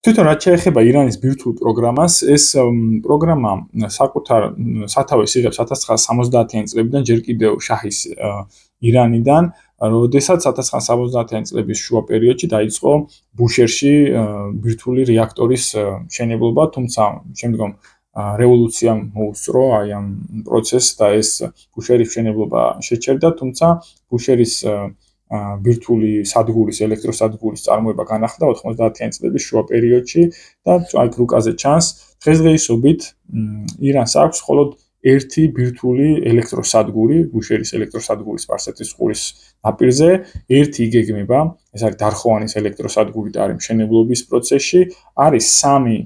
თვითონ რაც შეეხება ირანის ბირთვულ პროგრამას, ეს პროგრამა საკუთარ სათავეს იღებს 1970-იანი წლებიდან ჯერ კიდევ შაჰის ირანიდან, როდესაც 1970-იანი წლების შუა პერიოდში დაიწყო ბუშერში ბირთვული რეაქტორის მშენებლობა, თუმცა შემდგომ რევოლუციამ მოუსწრო აი ამ პროცესს და ეს ბუშერის მშენებლობა შეჩერდა, თუმცა ბუშერის ბირთვული სადგურის ელექტროსადგურის წარმოება განახლდა 90-იანი წლების შუა პერიოდში და აი რუკაზე ჩანს დღესდღეობით ირანს აქვს მხოლოდ ერთი ბირთვული ელექტროსადგური ბუშერის ელექტროსადგურის სპარსეთის ყურის ნაპირზე ერთი იგეგმება ეს არის დარხოვანის ელექტროსადგური და არის მშენებლობის პროცესში არის სამი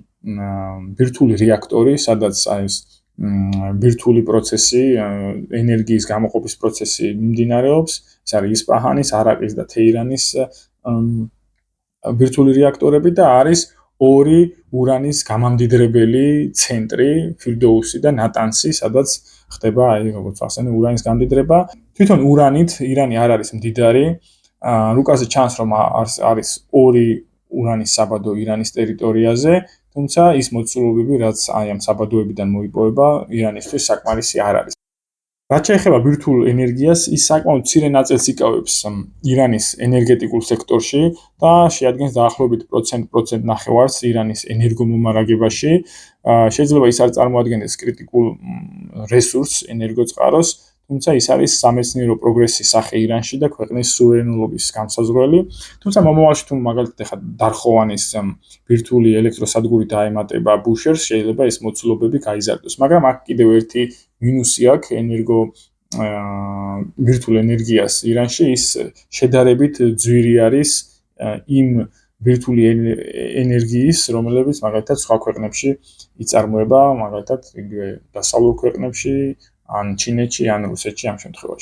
ბირთვული რეაქტორი სადაც არის ბირთვული პროცესი ენერგიის გამოყოფის პროცესი მიმდინარეობს ეს არის ისპაჰანის, არაყის და თეირანის ბირთვული რეაქტორები და არის ორი ურანის გამამდიდრებელი ცენტრი, ფირდოუსი და ნატანსი, სადაც ხდება აი როგორც ახსენე ურანის გამდიდრება. თვითონ ურანით ირანი არ არის მდიდარი. რუკაზე ჩანს რომ არის ორი ურანის საბადო ირანის ტერიტორიაზე, თუმცა ის მოცულობები, რაც აი ამ საბადოებიდან მოიპოვება, ირანისთვის საკმარისი არ არის. რაც შეეხება ბირთვულ ენერგიას, ის საკმაოდ მცირე ნაწილს იკავებს ირანის ენერგეტიკულ სექტორში და შეადგენს დაახლოებით 1% ირანის ენერგომომარაგებაში. შეიძლება ის არ წარმოადგენდეს კრიტიკულ რესურსს ენერგოწყაროს, თუმცა ის არის სამეცნიერო პროგრესის სახე ირანში და ქვეყნის სუვერენობის განსაზღვრელი. თუმცა მომავალში თუ მაგალითად ახლა დარხოვანის ბირთვული ელექტროსადგური დაემატება ბუშერს, შეიძლება ეს მოცულობები გაიზარდოს. მაგრამ აქ კიდევ ერთი მინუსი აქვს ბირთვულ ენერგიას ირანში, ის შედარებით ძვირი არის იმ ბირთვული ენერგიის, რომელიც მაგალითად სხვა ქვეყნებში იწარმოება, მაგალითად დასავლურ ქვეყნებში, ან ჩინეთში, ან რუსეთში ამ შემთხვევაში.